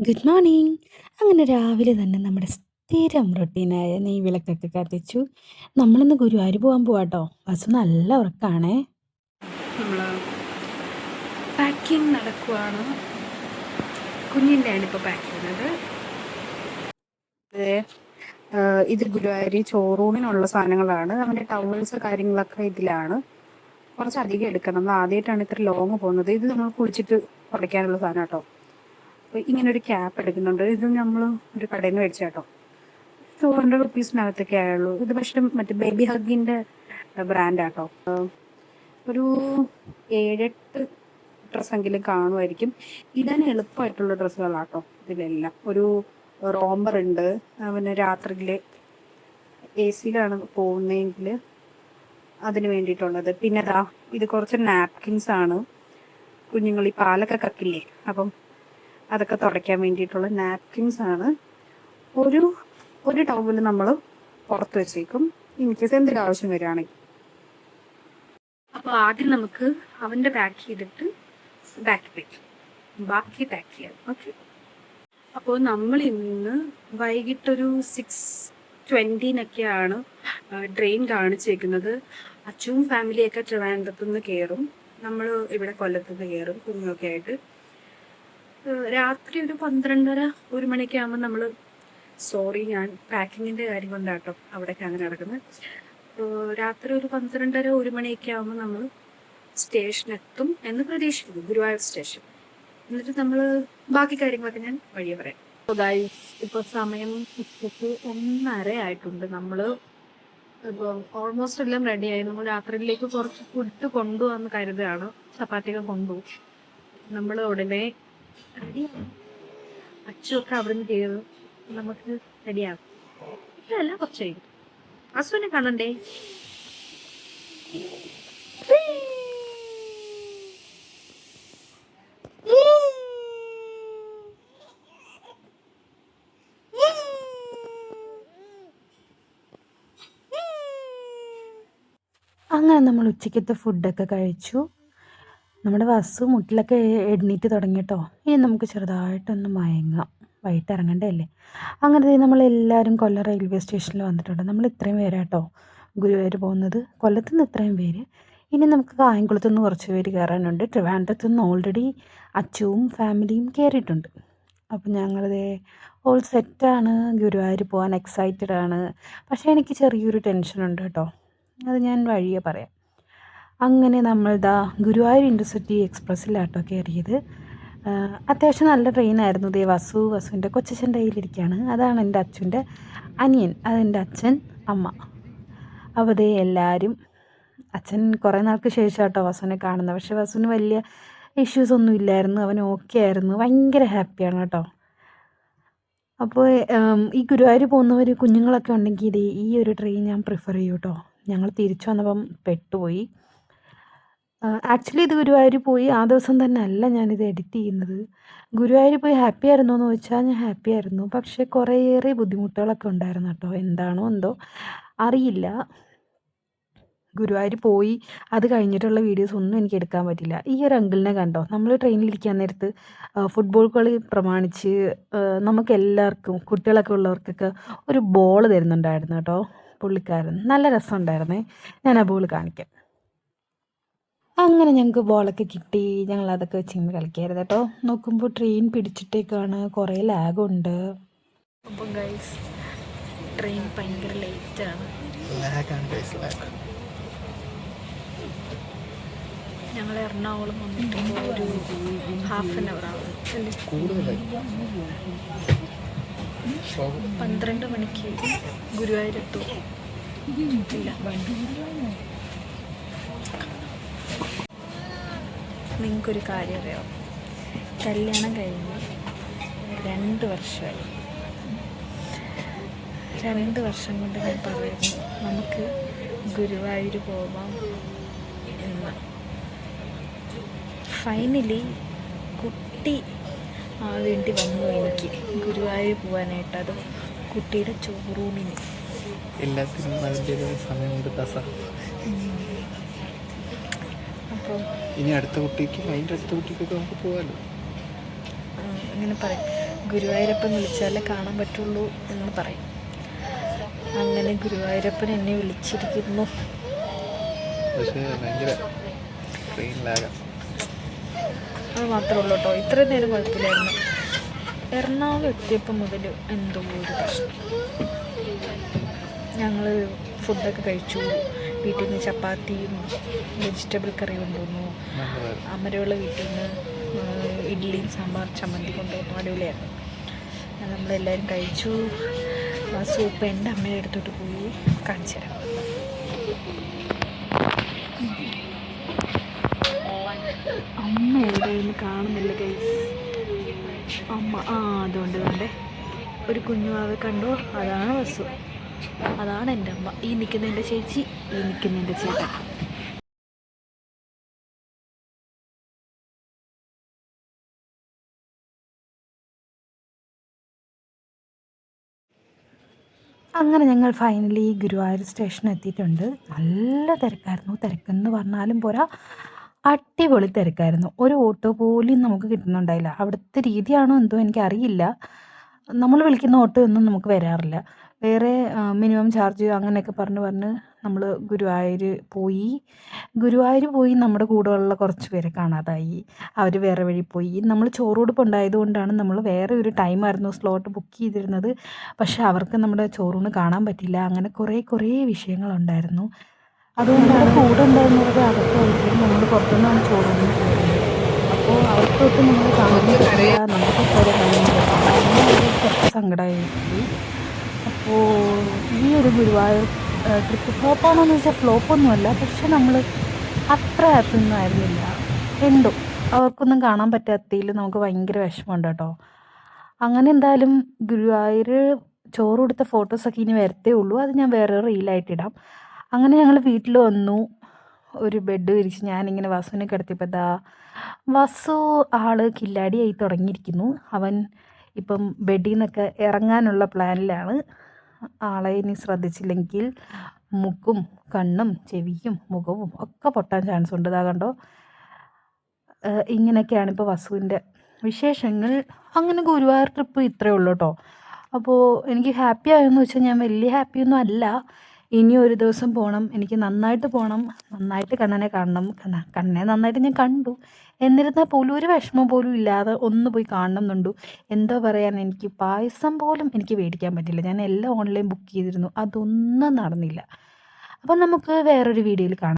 Good morning. അങ്ങനെ രാവിലെ തന്നെ നമ്മുടെ സ്ഥിരം റൊട്ടീനായ നെയ്വിളക്കൊക്കെ കത്തിച്ചു. നമ്മളിന്ന് ഗുരുവായൂർ പോകാൻ പോവാട്ടോ. ബസ് നല്ല ഉറക്കാണേ. നമ്മൾ പാക്കിംഗ് നടക്കുവാണ്. കുഞ്ഞിൻ്റെയാണ് ഇപ്പോൾ പാക്ക് ചെയ്യുന്നത്. ഇത് ഗുരുവായൂർ ചോറൂണിനുള്ള സാധനങ്ങളാണ്. അവൻ്റെ ടവൽസ് കാര്യങ്ങളൊക്കെ ഇതിലാണ്. കുറച്ചധികം എടുക്കണം. നമ്മൾ ആദ്യമായിട്ടാണ് ഇത്ര ലോങ് പോകുന്നത്. ഇത് നമ്മൾ കുളിച്ചിട്ട് തുടയ്ക്കാനുള്ള സാധനം കേട്ടോ. അപ്പോൾ ഇങ്ങനൊരു ക്യാപ്പ് എടുക്കുന്നുണ്ട്. ഇത് നമ്മൾ ഒരു കടയിൽ നിന്ന് മേടിച്ച കേട്ടോ. 200 റുപ്പീസിനകത്തൊക്കെ ആയുള്ളൂ. ഇത് പക്ഷേ മറ്റേ ബേബി ഹഗ്ഗിൻ്റെ ബ്രാൻഡാട്ടോ. ഒരു 7-8 ഡ്രസ്സെങ്കിലും കാണുമായിരിക്കും. ഇടാൻ എളുപ്പമായിട്ടുള്ള ഡ്രസ്സുകളാട്ടോ ഇതിലെല്ലാം. ഒരു റോംബർ ഉണ്ട്. പിന്നെ രാത്രിയിൽ AC-യിലാണ് പോകുന്നതെങ്കിൽ അതിന് വേണ്ടിയിട്ടുള്ളത്. പിന്നെ ഇത് കുറച്ച് നാപ്കിൻസ് ആണ്. കുഞ്ഞുങ്ങൾ ഈ പാലൊക്കെ കക്കില്ലേ, അപ്പം അതൊക്കെ തുടയ്ക്കാൻ വേണ്ടിയിട്ടുള്ള നാപ്കിൻസ് ആണ്. ഒരു ടവൽ നമ്മൾ പുറത്ത് വെച്ചേക്കും ഇൻ കേസ് എന്തെങ്കിലും ആവശ്യം വരികയാണെങ്കിൽ. അപ്പോൾ ആദ്യം നമുക്ക് അവൻ്റെ പാക്ക് ചെയ്തിട്ട് ബാക്കി പാക്ക് ചെയ്യാം. ഓക്കെ. അപ്പോൾ നമ്മൾ ഇന്ന് വൈകിട്ടൊരു 6:20-നൊക്കെയാണ് ട്രെയിൻ കാണിച്ചേക്കുന്നത്. അച്ഛനും ഫാമിലിയൊക്കെ ട്രിവാൻഡ്രത്തുനിന്ന് കയറും. നമ്മൾ ഇവിടെ കൊല്ലത്തുനിന്ന് കയറും കുഞ്ഞൊക്കെ ആയിട്ട്. രാത്രി ഒരു 12:30-1 മണിയൊക്കെ ആകുമ്പോൾ നമ്മൾ ഞാൻ പാക്കിങ്ങിൻ്റെ കാര്യം കൊണ്ടാട്ടോ അവിടേക്ക് അങ്ങനെ നടക്കുന്നത്. രാത്രി ഒരു 12:30-1 മണിയൊക്കെ ആകുമ്പോൾ നമ്മൾ സ്റ്റേഷനെത്തും എന്ന് പ്രതീക്ഷിക്കുന്നു, ഗുരുവായൂർ സ്റ്റേഷൻ. എന്നിട്ട് നമ്മൾ ബാക്കി കാര്യങ്ങളൊക്കെ ഞാൻ വഴിയെ പറയാം. ഗൈസ്, ഇപ്പോൾ സമയം ഉച്ചയ്ക്ക് 1:30 ആയിട്ടുണ്ട്. നമ്മൾ ഇപ്പോൾ ഓൾമോസ്റ്റ് എല്ലാം റെഡിയായി. നമ്മൾ രാത്രിയിലേക്ക് കുറച്ച് ഫുഡ് കൊണ്ടുവന്ന് കരുതുകയാണ്. ചപ്പാത്തിയൊക്കെ കൊണ്ടുപോകും. നമ്മൾ ഉടനെ റെഡിയാകും. അച്ചുമൊക്കെ അവിടെ നിന്ന് കയറും. നമുക്ക് റെഡിയാകും. ഇതല്ല കുറച്ച് കഴിഞ്ഞു. അസുവിനെ കാണണ്ടേ? അങ്ങനെ നമ്മൾ ഉച്ചയ്ക്കത്തെ ഫുഡൊക്കെ കഴിച്ചു. നമ്മുടെ ബസ് മുട്ടിലൊക്കെ എണ്ണീറ്റ് തുടങ്ങിയിട്ടോ. ഇനി നമുക്ക് ചെറുതായിട്ടൊന്ന് മയങ്ങാം, വൈകിട്ട് ഇറങ്ങണ്ടല്ലേ. അങ്ങനെ നമ്മളെല്ലാവരും കൊല്ലം റെയിൽവേ സ്റ്റേഷനിൽ വന്നിട്ടുണ്ട്. നമ്മൾ ഇത്രയും പേരാട്ടോ ഗുരുവായൂർ പോകുന്നത്. കൊല്ലത്തു നിന്ന് ഇത്രയും പേര്. ഇനി നമുക്ക് കായംകുളത്തു നിന്ന് കുറച്ച് പേര് കയറാനുണ്ട്. ട്രിവാൻഡ്രത്തു നിന്ന് ഓൾറെഡി അച്ചുവും ഫാമിലിയും കയറിയിട്ടുണ്ട്. അപ്പം ഞങ്ങളിതേ ഓൾ സെറ്റാണ്. ഗുരുവായൂർ പോകാൻ എക്സൈറ്റഡ് ആണ്. പക്ഷേ എനിക്ക് ചെറിയൊരു ടെൻഷനുണ്ട് കേട്ടോ. അത് ഞാൻ വഴിയെ പറയാം. അങ്ങനെ നമ്മൾ ഗുരുവായൂർ ഇൻ്റർസിറ്റി എക്സ്പ്രസ്സിലാട്ടോ കയറിയത്. അത്യാവശ്യം നല്ല ട്രെയിനായിരുന്നു. വസുവിൻ്റെ കൊച്ചച്ഛൻ്റെ കയ്യിലിരിക്കുകയാണ്. അതാണ് എൻ്റെ അച്ഛൻ്റെ അനിയൻ, അതെൻ്റെ അച്ഛൻ, അമ്മ. അപ്പോൾ എല്ലാവരും, അച്ഛൻ കുറേ നാൾക്ക് ശേഷം കേട്ടോ വസുവിനെ കാണുന്നത്. പക്ഷേ വസുവിന് വലിയ ഇഷ്യൂസ് ഒന്നും ഇല്ലായിരുന്നു. അവൻ ഓക്കെ ആയിരുന്നു. ഭയങ്കര ഹാപ്പിയാണ് കേട്ടോ. അപ്പോൾ ഈ ഗുരുവായൂർ പോകുന്നവർ കുഞ്ഞുങ്ങളൊക്കെ ഉണ്ടെങ്കിൽ ഈ ഒരു ട്രെയിൻ ഞാൻ പ്രിഫർ ചെയ്യും കേട്ടോ. ഞങ്ങൾ തിരിച്ചു വന്നപ്പം പെട്ടുപോയി. ആക്ച്വലി ഇത് ഗുരുവായൂർ പോയി ആ ദിവസം തന്നെ അല്ല ഞാനിത് എഡിറ്റ് ചെയ്യുന്നത്. ഗുരുവായൂർ പോയി ഹാപ്പി ആയിരുന്നോ എന്ന് ചോദിച്ചാൽ ഞാൻ ഹാപ്പി ആയിരുന്നു. പക്ഷേ കുറേയേറെ ബുദ്ധിമുട്ടുകളൊക്കെ ഉണ്ടായിരുന്നു കേട്ടോ. എന്താണോ എന്തോ അറിയില്ല. ഗുരുവായൂർ പോയി അത് കഴിഞ്ഞിട്ടുള്ള വീഡിയോസ് ഒന്നും എനിക്ക് എടുക്കാൻ പറ്റില്ല. ഈ ഒരു അങ്കിളിനെ കണ്ടോ, നമ്മൾ ട്രെയിനിലിരിക്കാൻ നേരത്ത് ഫുട്ബോൾ കളി പ്രമാണിച്ച് നമുക്ക് എല്ലാവർക്കും, കുട്ടികളൊക്കെ ഉള്ളവർക്കൊക്കെ ഒരു ബോൾ തരുന്നുണ്ടായിരുന്നു കേട്ടോ പുള്ളിക്കാരൻ. നല്ല രസമുണ്ടായിരുന്നേ. ഞാൻ ആ ബോൾ കാണിക്കാം. അങ്ങനെ ഞങ്ങൾക്ക് ബോളൊക്കെ കിട്ടി. ഞങ്ങൾ അതൊക്കെ വെച്ച് ഇങ്ങനെ കളിക്കായിരുന്നു കേട്ടോ. നോക്കുമ്പോൾ ട്രെയിൻ പിടിച്ചിട്ടേക്കാണ്, കുറേ ലാഗുണ്ട്. അപ്പം ഗൈസ്, ട്രെയിൻ ഭയങ്കര ലേറ്റാണ്. ഞങ്ങൾ എറണാകുളം വന്നിട്ട് ഒരു ½ ആവും അല്ലേ. 12 മണിക്ക് ഗുരുവായൂരെത്തും. ഇല്ല, നിങ്ങൾക്കൊരു കാര്യം അറിയാം, കല്യാണം കഴിഞ്ഞ് 2 വർഷമായി. 2 വർഷം കൊണ്ട് ഞാൻ പറയുന്നു നമുക്ക് ഗുരുവായൂർ പോവാം എന്ന്. ഫൈനലി കുട്ടി വേണ്ടി വന്നു എനിക്ക് ഗുരുവായൂർ പോകാനായിട്ട്. അത് കുട്ടിയുടെ ചോറൂണിന്. എല്ലാത്തിനും അതിൻ്റെതായ സമയമുണ്ട് ദസ. അപ്പോൾ ഇനി അടുത്ത കുട്ടിക്ക്, അതിൻ്റെ അടുത്ത കുട്ടിക്കൊക്കെ നമുക്ക് പോകാമല്ലോ. അങ്ങനെ പറയും. ഗുരുവായൂരപ്പൻ വിളിച്ചാലേ കാണാൻ പറ്റുള്ളൂ എന്ന് പറയും. അങ്ങനെ ഗുരുവായൂരപ്പൻ എന്നെ വിളിച്ചിരിക്കുന്നു. പക്ഷേ ഭയങ്കര ട്രെയിൻ ലാഗാ. അത് മാത്രമേ ഉള്ളൂ കേട്ടോ. ഇത്രയും നേരം കുഴപ്പമില്ലായിരുന്നു. എറണാകുളം എത്തിയപ്പോൾ മുതൽ എന്തോ ഒരു പ്രശ്നം. ഞങ്ങൾ ഫുഡൊക്കെ കഴിച്ചു. വീട്ടിൽ നിന്ന് ചപ്പാത്തിയും വെജിറ്റബിൾ കറി കൊണ്ടുവന്നു. അമരയുള്ള വീട്ടിൽ നിന്ന് ഇഡ്ഡലിയും സാമ്പാർ ചമ്മന്തി കൊണ്ടുവന്നു. അടിപൊളിയായിരുന്നു. നമ്മളെല്ലാവരും കഴിച്ചു. ആ സൂപ്പ് എൻ്റെ അമ്മയുടെ അടുത്തോട്ട് പോയി കാണിച്ചു തരാം. അമ്മ എവിടെയൊന്നും കാണുന്നില്ല ഗൈസ്. അമ്മ അതുകൊണ്ട് വേണ്ടേ ഒരു കുഞ്ഞുവാവെ കണ്ടോ? അതാണ് വസ്തു. അതാണ് എൻ്റെ അമ്മ. ഈ നിൽക്കുന്ന എൻ്റെ ചേച്ചി, ഈ നിൽക്കുന്ന എൻ്റെ ചേട്ടൻ. അങ്ങനെ ഞങ്ങൾ ഫൈനലി ഗുരുവായൂർ സ്റ്റേഷൻ എത്തിയിട്ടുണ്ട്. നല്ല തിരക്കായിരുന്നു. തിരക്കെന്ന് പറഞ്ഞാലും പോരാ, അടിപൊളി തിരക്കായിരുന്നു. ഒരു ഓട്ടോ പോലും നമുക്ക് കിട്ടുന്നുണ്ടായില്ല. അവിടുത്തെ രീതിയാണോ എന്തോ എനിക്കറിയില്ല. നമ്മൾ വിളിക്കുന്ന ഓട്ടോ ഒന്നും നമുക്ക് വരാറില്ല. വേറെ മിനിമം ചാർജ് അങ്ങനെയൊക്കെ പറഞ്ഞ് നമ്മൾ ഗുരുവായൂർ പോയി നമ്മുടെ കൂടെയുള്ള കുറച്ച് പേരെ കാണാതായി. അവർ വേറെ വഴി പോയി. നമ്മൾ ചോറൂടുപ്പ് ഉണ്ടായതുകൊണ്ടാണ് നമ്മൾ വേറെ ഒരു ടൈമായിരുന്നു സ്ലോട്ട് ബുക്ക് ചെയ്തിരുന്നത്. പക്ഷെ അവർക്ക് നമ്മുടെ ചോറൂണ് കാണാൻ പറ്റില്ല. അങ്ങനെ കുറേ വിഷയങ്ങളുണ്ടായിരുന്നു. അതുകൊണ്ടാണ് കൂടെ ഉണ്ടായിരുന്നവരുടെ അകത്തായിരിക്കും നമ്മൾ പുറത്തുനിന്നാണ് ചോറൂണിന് കയറുന്നത്. അപ്പോൾ അവർക്കൊട്ട് നമ്മൾ കാണാൻ പറ്റില്ല, നമുക്കൊക്കെ അവരെ കാണാൻ പറ്റില്ല. അങ്ങനെ കുറച്ച് സങ്കടമായി. അപ്പോൾ ഈ ഒരു ഗുരുവായൂർ ട്രിപ്പ് ഫ്ലോപ്പാണോന്ന് വെച്ചാൽ ഫ്ലോപ്പൊന്നുമല്ല. പക്ഷെ നമ്മൾ അത്ര ഹാപ്പിയൊന്നും ആയിരുന്നില്ല. എന്തോ അവർക്കൊന്നും കാണാൻ പറ്റാത്തതിൽ നമുക്ക് ഭയങ്കര വിഷമമുണ്ട് കേട്ടോ. അങ്ങനെ എന്തായാലും ഗുരുവായൂർ ചോറ് കൊടുത്ത ഫോട്ടോസൊക്കെ ഇനി വരത്തേ ഉള്ളൂ. അത് ഞാൻ വേറെ റീലായിട്ടിടാം. അങ്ങനെ ഞങ്ങൾ വീട്ടിൽ വന്നു. ഒരു ബെഡ് വിരിച്ച് ഞാനിങ്ങനെ വസുവിനെ കിടത്തിയപ്പോൾ വസു കില്ലാടിയായി തുടങ്ങിയിരിക്കുന്നു. അവൻ ഇപ്പം ബെഡിൽ നിന്നൊക്കെ ഇറങ്ങാനുള്ള പ്ലാനിലാണ്. ആളെ ഇനി ശ്രദ്ധിച്ചില്ലെങ്കിൽ മൂക്കും കണ്ണും ചെവിയും മുഖവും ഒക്കെ പൊട്ടാൻ ചാൻസ് ഉണ്ട്. കണ്ടോ, ഇങ്ങനെയൊക്കെയാണ് ഇപ്പോൾ വസുവിൻ്റെ വിശേഷങ്ങൾ. അങ്ങനെ ഗുരുവായൂർ ട്രിപ്പ് ഇത്രയേ ഉള്ളൂ കേട്ടോ. അപ്പോൾ എനിക്ക് ഹാപ്പി ആയെന്ന് വെച്ചാൽ ഞാൻ വലിയ ഹാപ്പിയൊന്നും അല്ല. ഇനി ഒരു ദിവസം പോകണം, എനിക്ക് നന്നായിട്ട് പോകണം, നന്നായിട്ട് കണ്ണനെ കാണണം. കണ്ണനെ നന്നായിട്ട് ഞാൻ കണ്ടു. എന്നിരുന്നാൽ പോലും ഒരു വിഷമം പോലും ഇല്ലാതെ ഒന്ന് പോയി കാണണമെന്നുണ്ട്. എന്താ പറയാൻ, എനിക്ക് പായസം പോലും എനിക്ക് മേടിക്കാൻ പറ്റില്ല. ഞാൻ എല്ലാം ഓൺലൈൻ ബുക്ക് ചെയ്തിരുന്നു, അതൊന്നും നടന്നില്ല. അപ്പം നമുക്ക് വേറൊരു വീഡിയോയിൽ കാണാം.